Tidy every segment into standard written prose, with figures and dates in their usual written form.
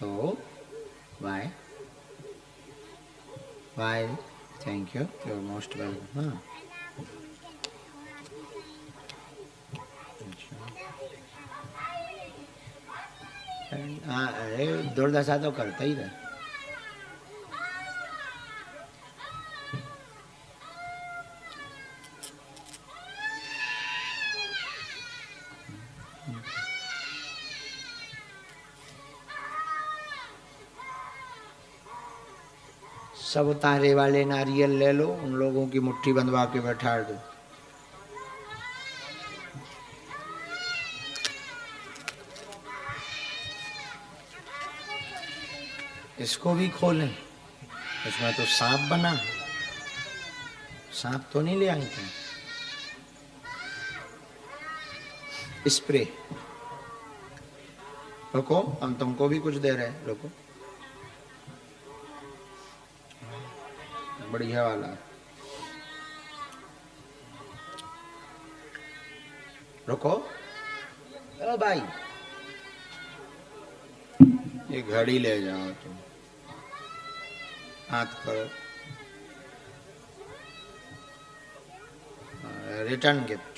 तो why thank you, you are most welcome. हाँ, अरे दुर्दशा तो करता ही रहे। सब उतारे वाले नारियल ले लो, उन लोगों की मुट्ठी बंधवा के बैठा दो। इसको भी खोलें, इसमें तो सांप बना है। सांप तो नहीं ले आई थी। स्प्रे रुको, हम तुमको भी कुछ दे रहे हैं, रुको। बढ़िया वाला रुको। ओ भाई, ये घड़ी ले जाओ तुम, हाथ करो। Return gift,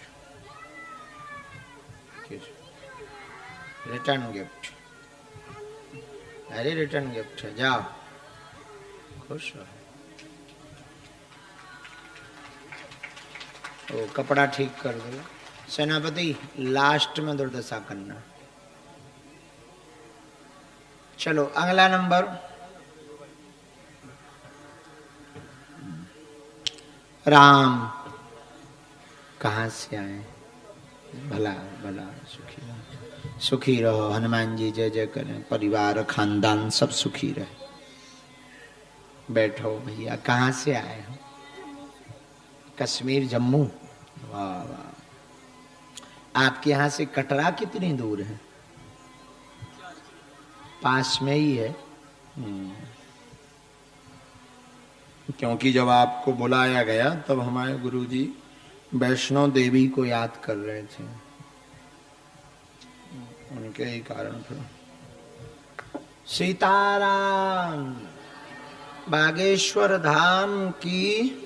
return gift. अरे रिटर्न गिफ्ट है, जाओ खुश हो। वो कपड़ा ठीक कर दो। सेनापति लास्ट में दुर्दशा करना। चलो अगला नंबर। राम कहाँ से आए? भला भला सुखी रहो, सुखी रहो। हनुमान जी जय जय करें, परिवार खानदान सब सुखी रहे। बैठो भैया, कहाँ से आए हो? कश्मीर जम्मू, वाह वाह। आपके यहाँ से कटरा कितनी दूर है? पास में ही है। क्योंकि जब आपको बुलाया गया तब हमारे गुरुजी वैष्णो देवी को याद कर रहे थे, उनके ही कारण था। सीताराम, बागेश्वर धाम की।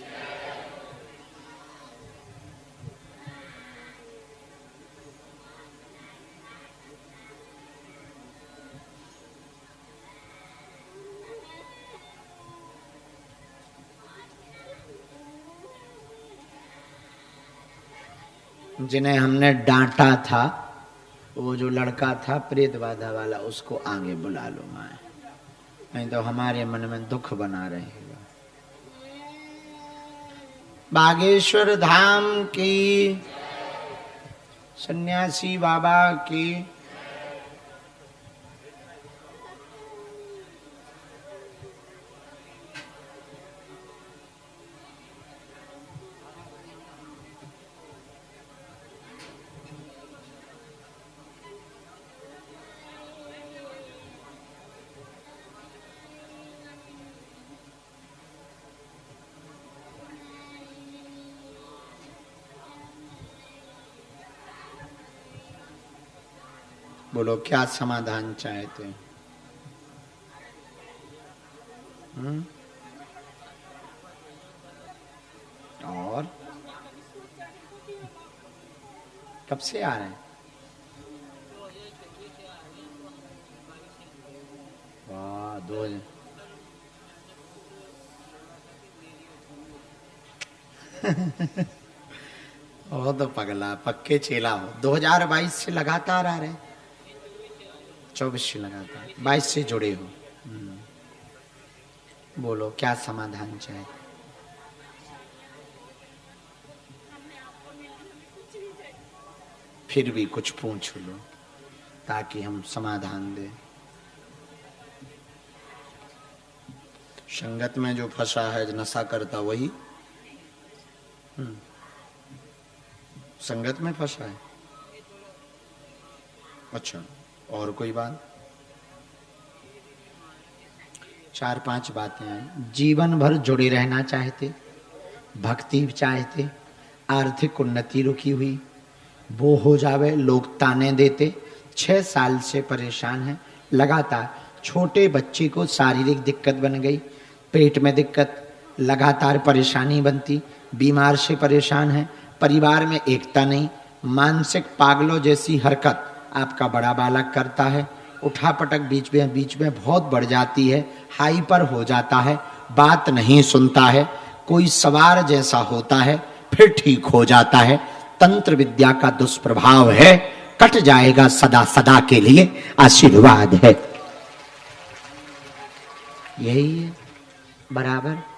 जिन्हें हमने डांटा था, वो जो लड़का था प्रेत बाधा वाला, उसको आगे बुला लो माए, नहीं तो हमारे मन में दुख बना रहेगा। बागेश्वर धाम की, सन्यासी बाबा की। बोलो क्या समाधान चाहते हैं? और कब से आ रहे हैं? वाह, 2 वो तो पगला पक्के चेला हो। 2022 से लगातार आ रहे, 24 से लगातार, 22 से जुड़े हो। बोलो क्या समाधान चाहिए? फिर भी कुछ पूछ लो ताकि हम समाधान दें। संगत में जो फंसा है, नशा करता वही संगत में फंसा है। अच्छा, और कोई बात? 4-5 बातें हैं। जीवन भर जुड़े रहना चाहते, भक्ति चाहते, आर्थिक उन्नति रुकी हुई, वो हो जावे, लोग ताने देते, 6 साल से परेशान हैं, लगातार छोटे बच्चे को शारीरिक दिक्कत बन गई, पेट में दिक्कत, लगातार परेशानी बनती, बीमार से परेशान है, परिवार में एकता नहीं, मानसिक पागलों जैसी हरकत आपका बड़ा बालक करता है, उठापटक बीच में बहुत बढ़ जाती है, हाइपर हो जाता है, बात नहीं सुनता है, कोई सवार जैसा होता है फिर ठीक हो जाता है, तंत्र विद्या का दुष्प्रभाव है, कट जाएगा सदा सदा के लिए, आशीर्वाद है। यही है बराबर।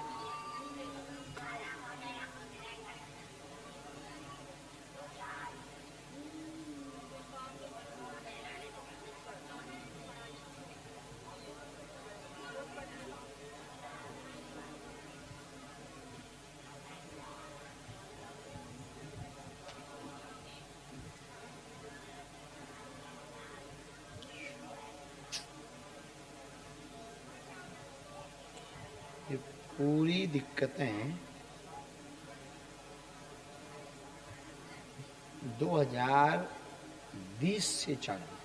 पूरी दिक्कतें 2020 से चालू,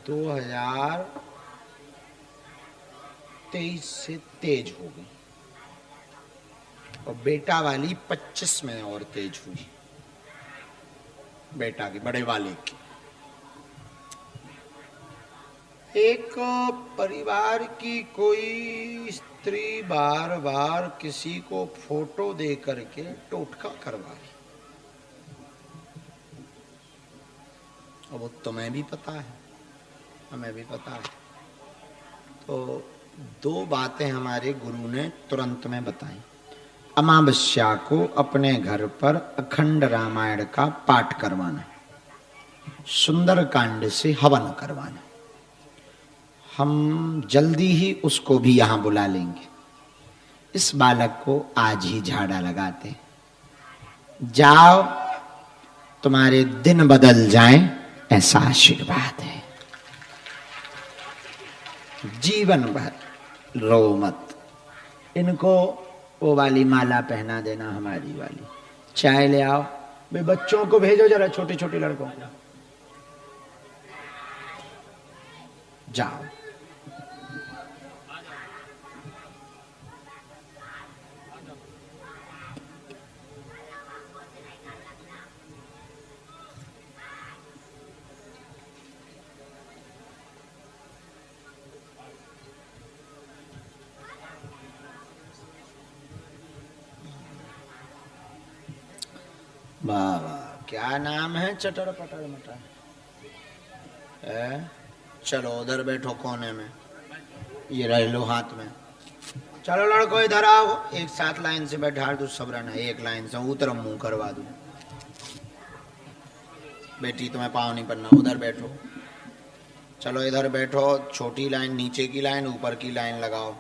2023 से तेज हो गई और बेटा वाली 25 में और तेज हुई, बेटा की, बड़े वाले की। एक परिवार की कोई स्त्री बार बार किसी को फोटो दे करके टोटका करवा रही, और वो तुम्हें भी पता है, हमें भी पता है। तो दो बातें हमारे गुरु ने तुरंत में बताई। अमावस्या को अपने घर पर अखंड रामायण का पाठ करवाना, सुंदरकांड से हवन करवाना। हम जल्दी ही उसको भी यहां बुला लेंगे। इस बालक को आज ही झाड़ा लगाते, जाओ तुम्हारे दिन बदल जाएं, ऐसा आशीर्वाद है। जीवन भर रो मत। इनको वो वाली माला पहना देना, हमारी वाली। चाय ले आओ भाई, बच्चों को भेजो जरा, छोटे छोटे लड़कों को। जाओ। बाबा क्या नाम है? चटर पटर मटर। चलो उधर बैठो कोने में, ये रह लो हाथ में। चलो लड़को इधर आओ, एक साथ लाइन से बैठा दो, सब रहना एक लाइन से, उतर मुंह करवा दो। बेटी तुम्हें पाँव नहीं पड़ना, उधर बैठो। चलो इधर बैठो, छोटी लाइन, नीचे की लाइन, ऊपर की लाइन लगाओ।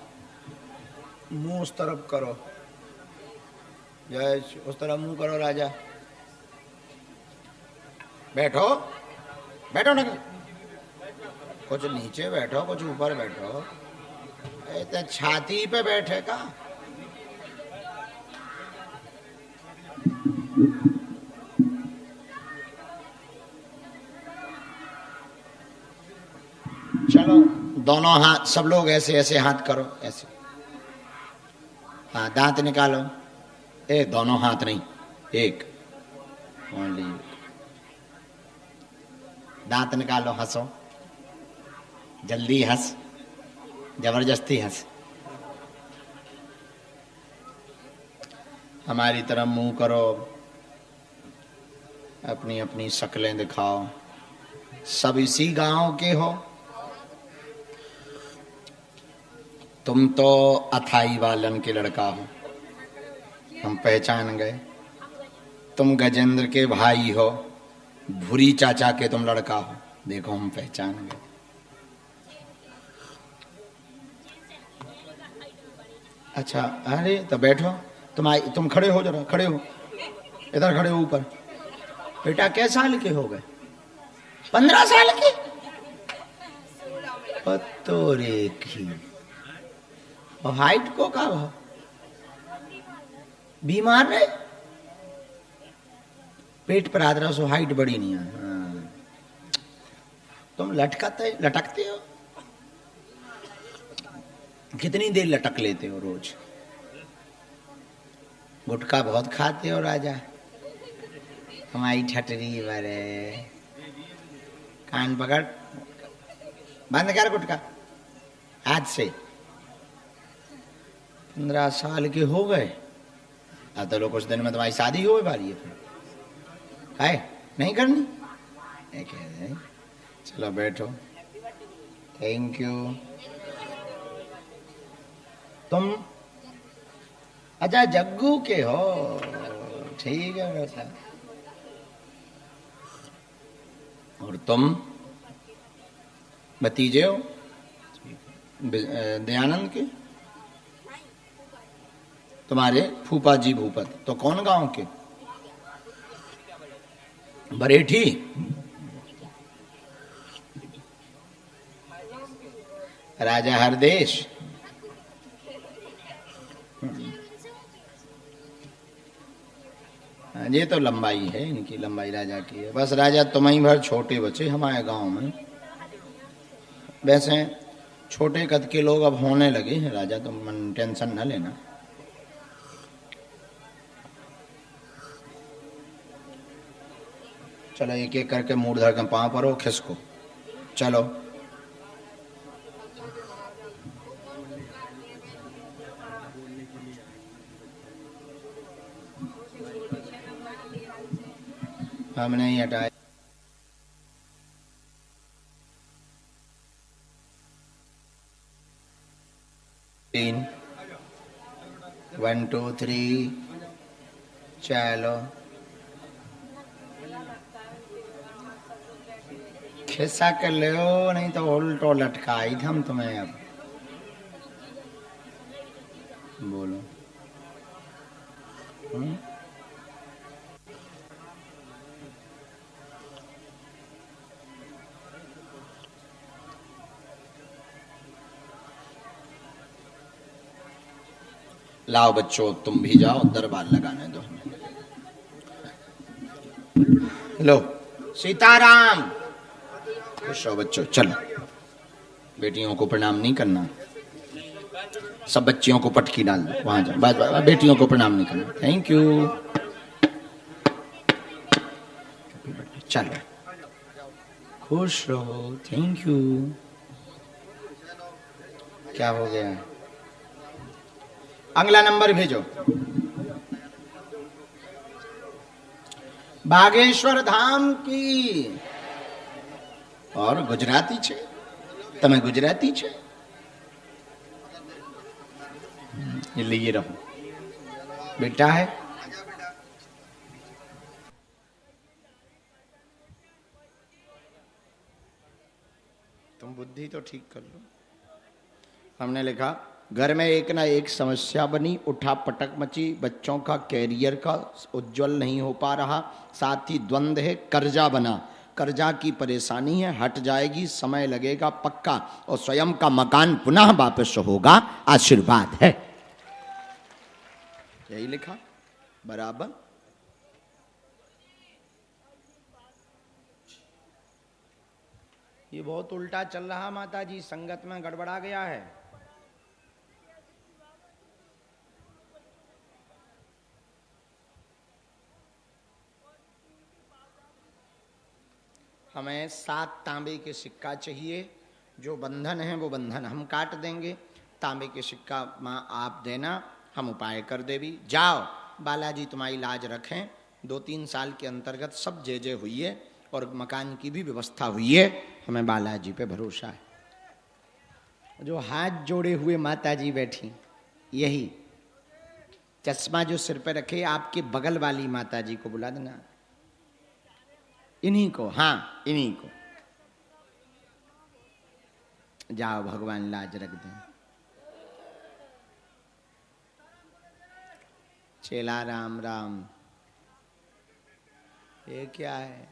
मुंह उस तरफ करो, जय उस तरफ मुंह करो राजा। बैठो बैठो ना, कुछ नीचे बैठो, कुछ ऊपर बैठो। तो छाती पे बैठे का? चलो दोनों हाथ, सब लोग ऐसे ऐसे हाथ करो, ऐसे। हाँ दांत निकालो। दोनों हाथ नहीं, एक ओनली। दांत निकालो, हंसो, जल्दी हंस, जबरदस्ती हंस। हमारी तरफ मुंह करो, अपनी अपनी शक्लें दिखाओ। सब इसी गांव के हो। तुम तो अथाई वालन के लड़का हो, हम पहचान गए। तुम गजेंद्र के भाई हो, भूरी चाचा के तुम लड़का हो, देखो हम पहचान गए। अच्छा, अरे तो बैठो, तुम खड़े हो, जरा खड़े हो, इधर खड़े हो ऊपर। बेटा कै साल के हो गए? 15 साल के? पत्तोरे की। और हाइट को का हो? बीमार है? पेट पर हाथ रखो सो हाइट बड़ी नहीं है। हाँ। तुम लटकते हो, कितनी देर लटक लेते हो रोज? गुटखा बहुत खाते हो राजा, हमारी ठटरी बरे। कान पकड़, बंद कर गुटखा आज से। 15 साल के हो गए, अब तो लोग कुछ दिन में तुम्हारी शादी हो वाली है, फिर है नहीं करनी? चलो बैठो, थैंक यू। तुम अच्छा जग्गू के हो, ठीक है बेटा। और तुम भतीजे हो दयानंद के? तुम्हारे फूफा जी भूपत तो कौन गांव के? बरेठी। राजा हरदेश। ये तो लंबाई है इनकी, लंबाई राजा की है। बस राजा तुम ही भर छोटे बचे हमारे गांव में। वैसे छोटे कद के लोग अब होने लगे हैं राजा, तुम टेंशन न लेना। चलो एक एक करके मूड धर के पांव पर हो, खिसको। चलो हमने ही हटाया। 1 2 3 चलो खिस्सा कर ले, नहीं तो उल्टो लटकाई हम तुम्हें। अब बोलो। लाओ बच्चों तुम भी जाओ, दरबार लगाने दो हमें। लो सीताराम। खुश हो बच्चों, चलो। बेटियों को प्रणाम नहीं करना, सब बच्चियों को पटकी डाल दो वहां जाओ। बस बेटियों को प्रणाम नहीं करना। Thank you. चलो खुश रहो, थैंक यू। क्या हो गया? अगला नंबर भेजो। बागेश्वर धाम की। और गुजराती छे, तमे गुजराती छे? ये लिए रहो, बेटा है। तुम बुद्धि तो ठीक कर लो। हमने लिखा घर में एक ना एक समस्या बनी, उठा पटक मची, बच्चों का कैरियर का उज्जवल नहीं हो पा रहा, साथ ही द्वंद्व है, कर्जा बना, कर्जा की परेशानी है, हट जाएगी, समय लगेगा पक्का, और स्वयं का मकान पुनः वापस होगा, आशीर्वाद है। यही लिखा बराबर। ये बहुत उल्टा चल रहा माता जी, संगत में गड़बड़ा गया है। हमें 7 तांबे के सिक्का चाहिए। जो बंधन है वो बंधन हम काट देंगे, तांबे के सिक्का माँ आप देना, हम उपाय कर देवी। जाओ बालाजी तुम्हारी लाज रखें। 2-3 साल के अंतर्गत सब जे हुई है और मकान की भी व्यवस्था हुई है, हमें बालाजी पे भरोसा है। जो हाथ जोड़े हुए माता जी बैठी, यही चश्मा जो सिर पे रखे, आपके बगल वाली माता जी को बुला देना, इन्हीं को, हाँ इन्हीं को। जाओ भगवान लाज रख दें। चेला राम राम। ये क्या है?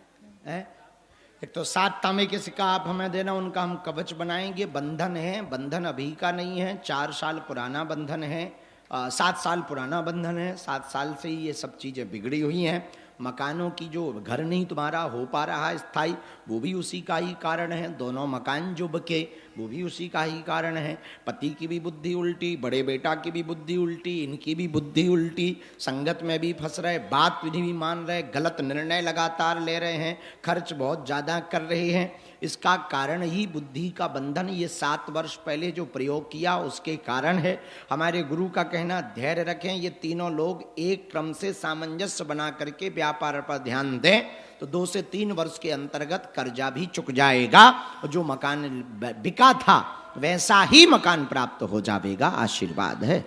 एक तो 7 तांबे के सिक्का आप हमें देना, उनका हम कवच बनाएंगे। बंधन है, बंधन अभी का नहीं है, 4 साल पुराना बंधन है, 7 साल पुराना बंधन है। 7 साल से ही ये सब चीजें बिगड़ी हुई हैं। मकानों की जो घर नहीं तुम्हारा हो पा रहा है स्थायी, वो भी उसी का ही कारण है। दोनों मकान जो बके वो भी उसी का ही कारण है। पति की भी बुद्धि उल्टी, बड़े बेटा की भी बुद्धि उल्टी, इनकी भी बुद्धि उल्टी, संगत में भी फंस रहे, बात भी मान रहे, गलत निर्णय लगातार ले रहे हैं, खर्च बहुत ज़्यादा कर रहे हैं। इसका कारण ही बुद्धि का बंधन, ये 7 वर्ष पहले जो प्रयोग किया उसके कारण है। हमारे गुरु का कहना, धैर्य रखें, ये तीनों लोग एक क्रम से सामंजस्य बना करके व्यापार पर ध्यान दें तो 2 से 3 वर्ष के अंतर्गत कर्जा भी चुक जाएगा और जो मकान बिका था वैसा ही मकान प्राप्त हो जाएगा। आशीर्वाद है।